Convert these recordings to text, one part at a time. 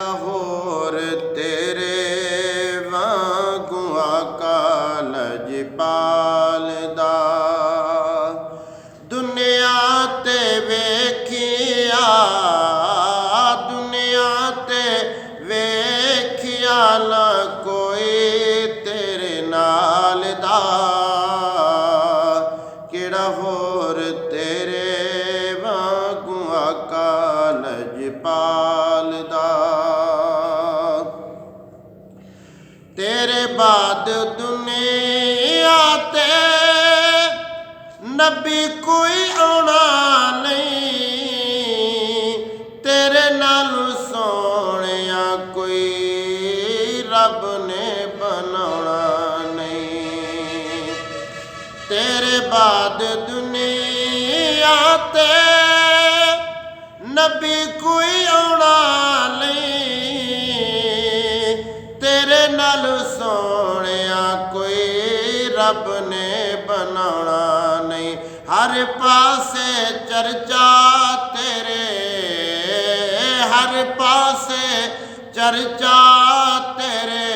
होर तेरे वांगू आका लजपाल दा दुनिया ते वेखिया ना कोई तेरे नाल दा केड़ा होर तेरे वांगू आका लजपाल दा तेरे बाद दुनिया ते नबी कोई आना नहीं तेरे नालू सोनिया कोई रब ने बनाना नहीं तेरे बाद दुनिया ते नबी कोई आना तेरे नाल सोनिया कोई रब ने बनाना नहीं हर पासे चर्चा तेरे हर पासे चर्चा तेरे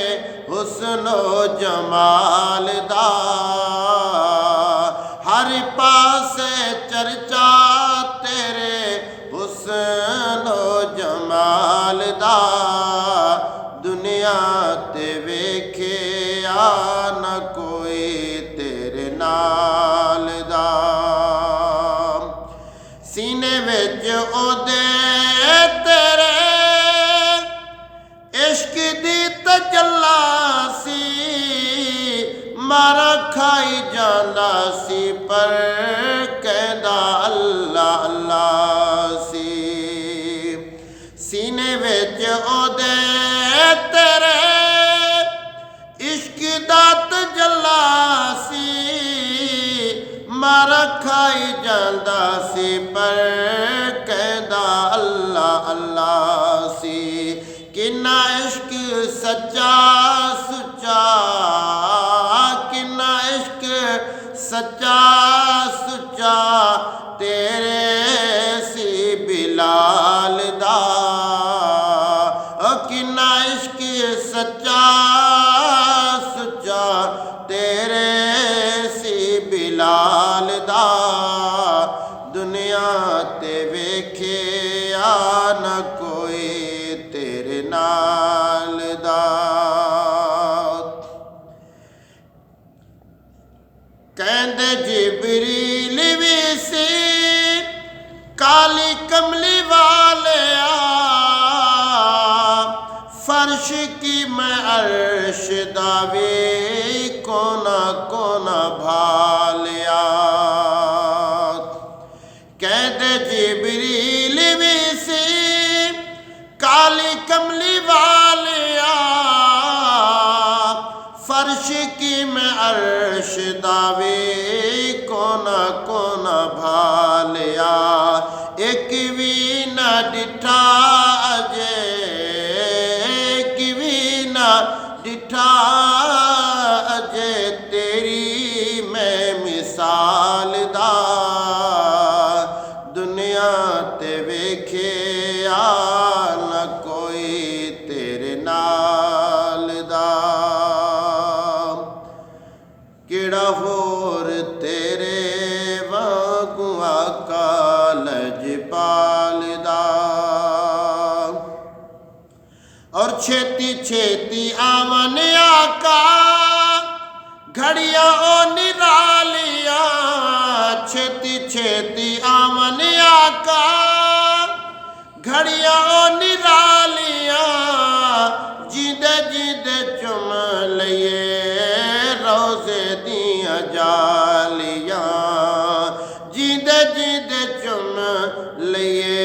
हुस्नो जमाल दा हर पासे चर्चा तेरे हुस्नो जमाल दा दुनिया ते वेखिया न कोई तेरे नाल दा सीने विच ओदे तेरे इश्क दी तजल्ला सी मारा खाई जांदा सी पर कहदा अल्लाह अल्लाह सी सीने विच ओदे तेरे इश्क दा तजल्ला सी मारा खाई जांदा सी पर कहदा अल्लाह अल्लाह सी किन्ना इश्क सच्चा सुच्चा किन्ना इश्क सच्चा सुच्चा तेरे सी बिलाल दा किन्ना इश्क सच्चा सुच्चा तेरे सी बिलाल दा दुनिया ते वेखिया न कोई तेरे नाल दा कहंदे जिबरील भी सी काली कमली वालिया फर्श की मैं अर्श दावे कोना कोना भालिया कहते जिबरील भी सी काली कमली वालिया फर्श की मैं अर्श दावे कोना कोना भालिया एक भी न डिठा अजे डिठा अजे तेरी मैं मिसाल दा दुनिया ते वेखिया न कोई तेरे नाल दा केड़ा होर तेरे वांगू आका लजपाल दा और छेती छेती आवन आका घड़िया ओ निरालिया छेती छेती आवन आका घड़िया ओ निरालिया जिंदे जिंदे चुम लिये रोज़े दियां जालियां जिंदे जिंदे चुम लिये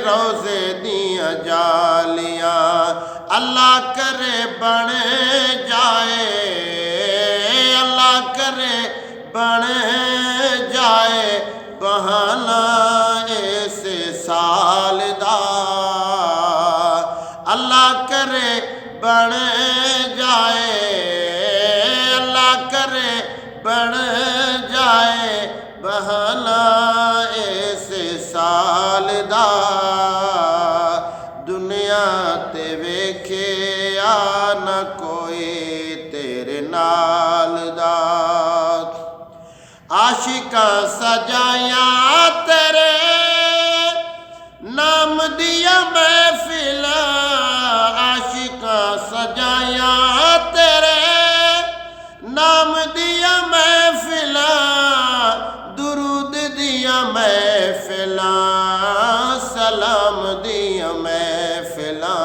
रोज़े दियां जालियां अल्लाह करे बन जाए अल्लाह करे बन जाए बहाना इस साल दा अल्लाह करे बन जाए अल्लाह करे बन जाए बहाना इस साल दा दुनिया ते वेखिया न कोई तेरे नाल दा। आशिकां सजाया तेरे नाम दिया महफिलां, आशिकां सजाया तेरे नाम दिया महफिलां, दुरूद दिया महफिलां, सलाम दिया महफिलां,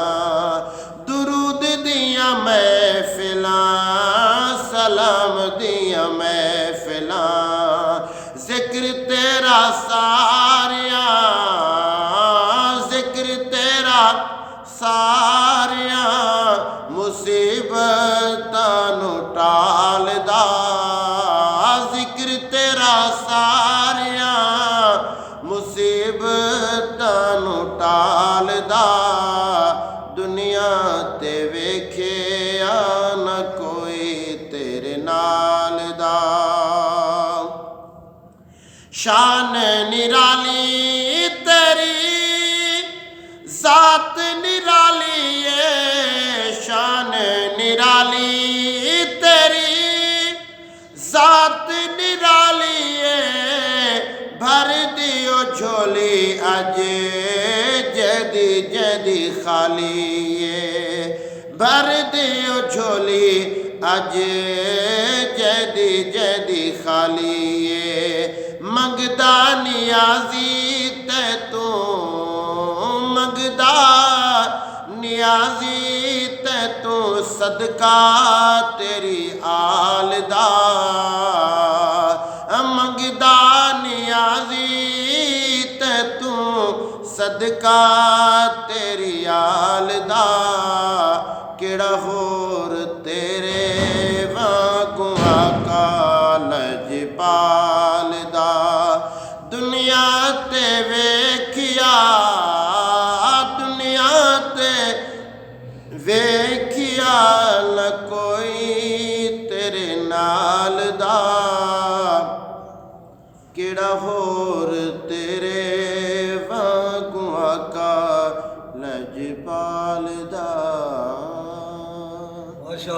दुरूद दिया महफिलां, सलाम दिया महफिलां। जिक्र तेरा सारिया, जिक्र तेरा सारिया मुसीबतां नूं टालदा, जिक्र तेरा सारिया मुसीबतां नूं टालदा। दुनिया ते वेखिया न कोई तेरे नाल दा। शान निराली तेरी ज़ात निराली है, शान निराली तेरी ज़ात निराली है। भर दियो झोली अज जदी जदी खाली है, भर दियो झोली अज जदी जदी खाली है। मंगदा नियाजी ते तू, मंगदा नियाजी ते तू सदका तेरी आल दा। मंगदा नियाजी ते तू सदका तेरी आल दा। केड़ा होर तेरे वांगू आका लजपाल दा। दुनिया ते वेखिया, दुनिया ते वेखिया न कोई तेरे नाल दा। केड़ा हो